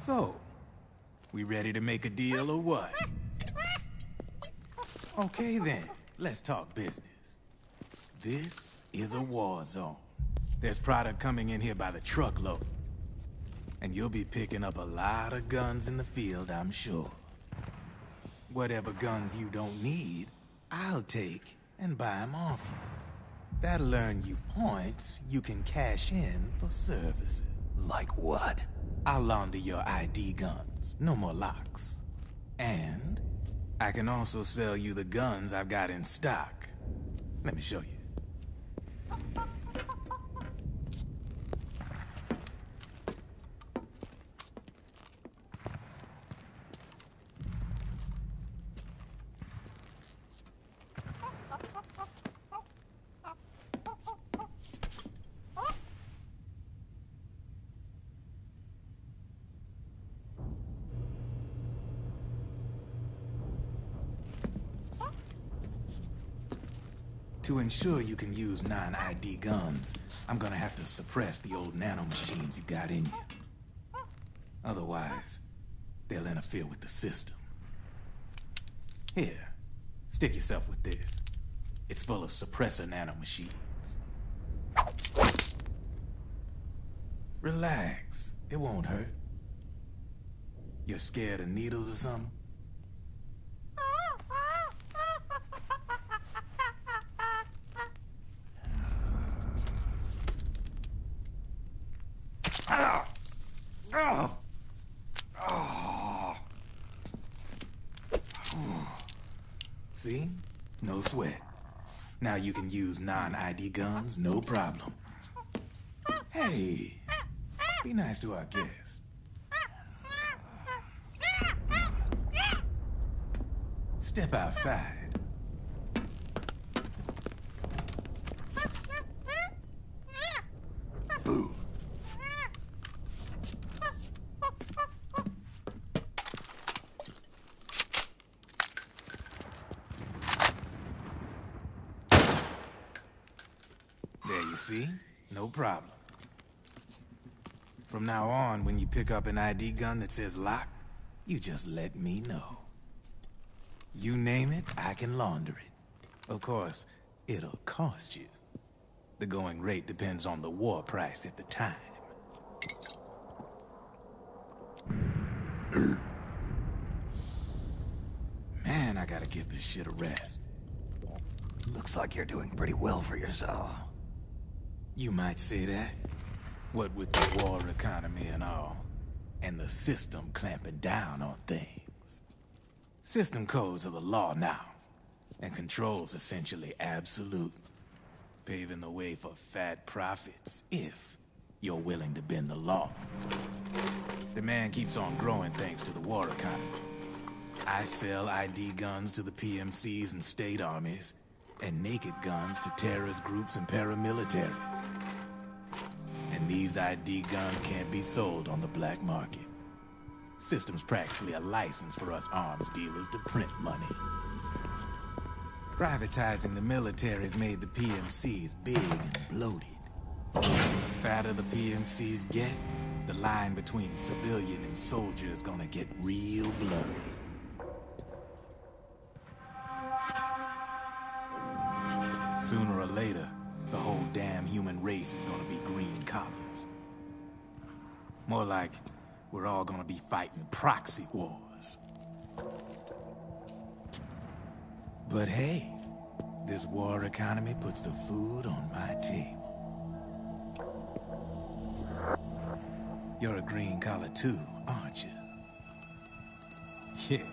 So, we ready to make a deal or what? Okay then, let's talk business. This is a war zone. There's product coming in here by the truckload. And you'll be picking up a lot of guns in the field, I'm sure. Whatever guns you don't need, I'll take and buy them off you. That'll earn you points you can cash in for services. Like what? I'll launder your ID guns, no more locks. And I can also sell you the guns I've got in stock. Let me show you. To ensure you can use non-ID guns, I'm gonna have to suppress the old nanomachines you got in you. Otherwise, they'll interfere with the system. Here, stick yourself with this. It's full of suppressor nanomachines. Relax, it won't hurt. You're scared of needles or something? See? No sweat. Now you can use non-ID guns, no problem. Hey, be nice to our guest. Step outside. Boo. There you see? No problem. From now on, when you pick up an ID gun that says lock, you just let me know. You name it, I can launder it. Of course, it'll cost you. The going rate depends on the war price at the time. Man, I gotta give this shit a rest. Looks like you're doing pretty well for yourself. You might say that. What with the war economy and all, and the system clamping down on things. System codes are the law now, and control's essentially absolute, paving the way for fat profits if you're willing to bend the law. Demand keeps on growing thanks to the war economy. I sell ID guns to the PMCs and state armies, and naked guns to terrorist groups and paramilitaries. And these ID guns can't be sold on the black market. System's practically a license for us arms dealers to print money. Privatizing the military's made the PMCs big and bloated. The fatter the PMCs get, the line between civilian and soldier is gonna get real blurry. Sooner or later, the whole damn human race is gonna be green collars. More like we're all gonna be fighting proxy wars. But hey, this war economy puts the food on my table. You're a green collar too, aren't you? Yeah,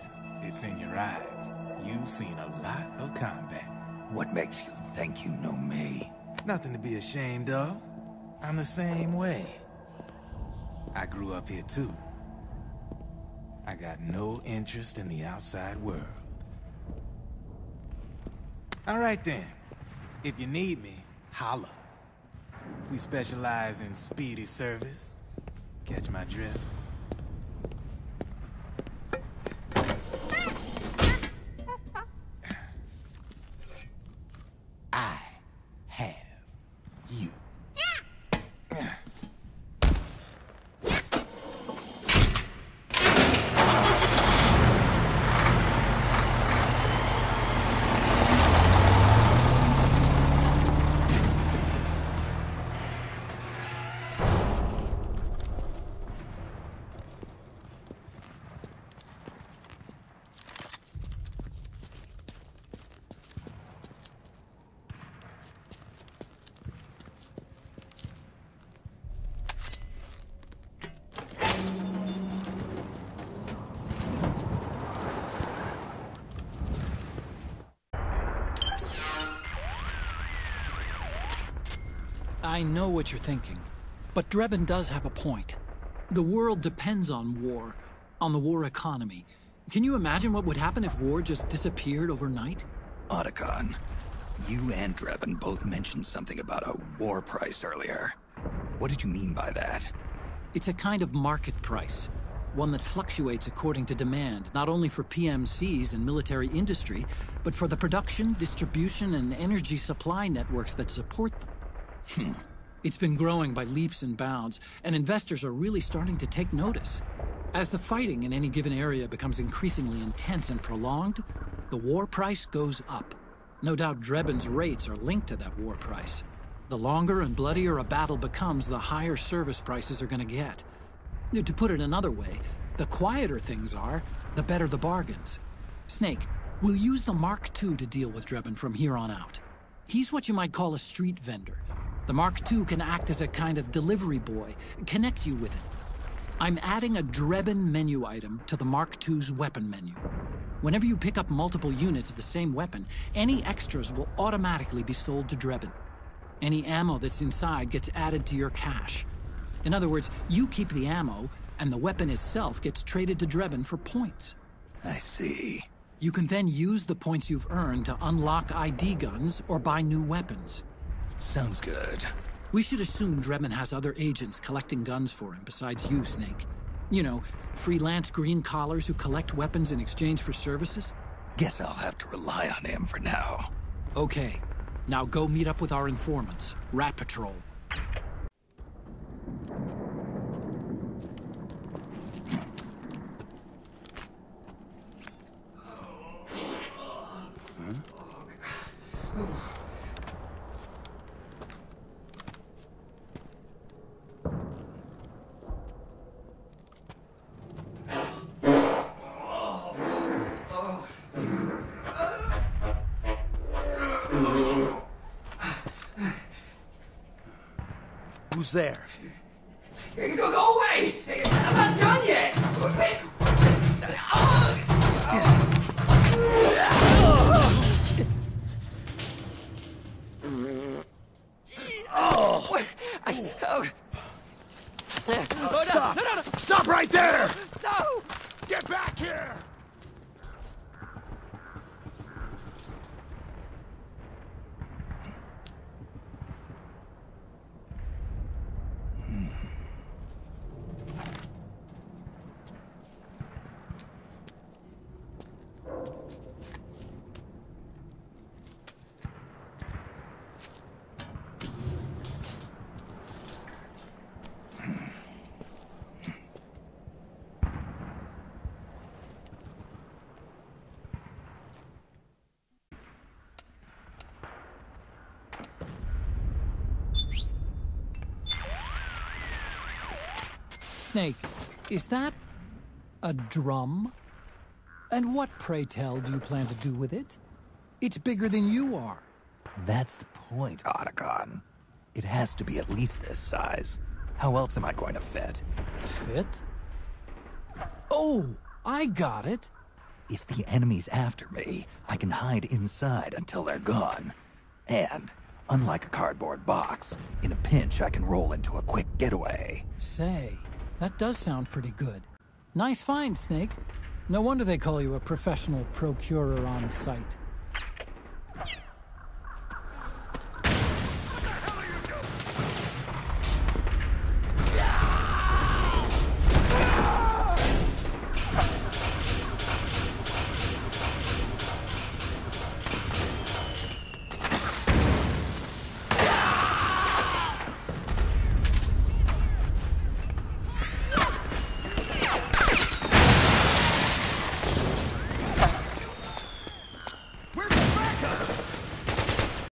it's in your eyes. You've seen a lot of combat. What makes you think you know me? Nothing to be ashamed of. I'm the same way. I grew up here too. I got no interest in the outside world. All right then. If you need me, holla. We specialize in speedy service. Catch my drift? I have you. I know what you're thinking, but Drebin does have a point. The world depends on war, on the war economy. Can you imagine what would happen if war just disappeared overnight? Otacon, you and Drebin both mentioned something about a war price earlier. What did you mean by that? It's a kind of market price, one that fluctuates according to demand, not only for PMCs and military industry, but for the production, distribution, and energy supply networks that support them. It's been growing by leaps and bounds, and investors are really starting to take notice. As the fighting in any given area becomes increasingly intense and prolonged, the war price goes up. No doubt Drebin's rates are linked to that war price. The longer and bloodier a battle becomes, the higher service prices are going to get. To put it another way, the quieter things are, the better the bargains. Snake, we'll use the Mark II to deal with Drebin from here on out. He's what you might call a street vendor. The Mark II can act as a kind of delivery boy, connect you with it. I'm adding a Drebin menu item to the Mark II's weapon menu. Whenever you pick up multiple units of the same weapon, any extras will automatically be sold to Drebin. Any ammo that's inside gets added to your cache. In other words, you keep the ammo, and the weapon itself gets traded to Drebin for points. I see. You can then use the points you've earned to unlock ID guns or buy new weapons. Sounds good. We should assume Drebin has other agents collecting guns for him besides you, Snake. You know, freelance green collars who collect weapons in exchange for services? Guess I'll have to rely on him for now. Okay. Now go meet up with our informants, Rat Patrol. Who's there? Go away! I'm not done yet! Stop! No. Stop right there! No! Get back here! Snake, is that a drum? And what, pray tell, do you plan to do with it? It's bigger than you are. That's the point, Otacon. It has to be at least this size. How else am I going to fit? Fit? Oh, I got it. If the enemy's after me, I can hide inside until they're gone. And, unlike a cardboard box, in a pinch I can roll into a quick getaway. Say, that does sound pretty good. Nice find, Snake. No wonder they call you a professional procurer on site.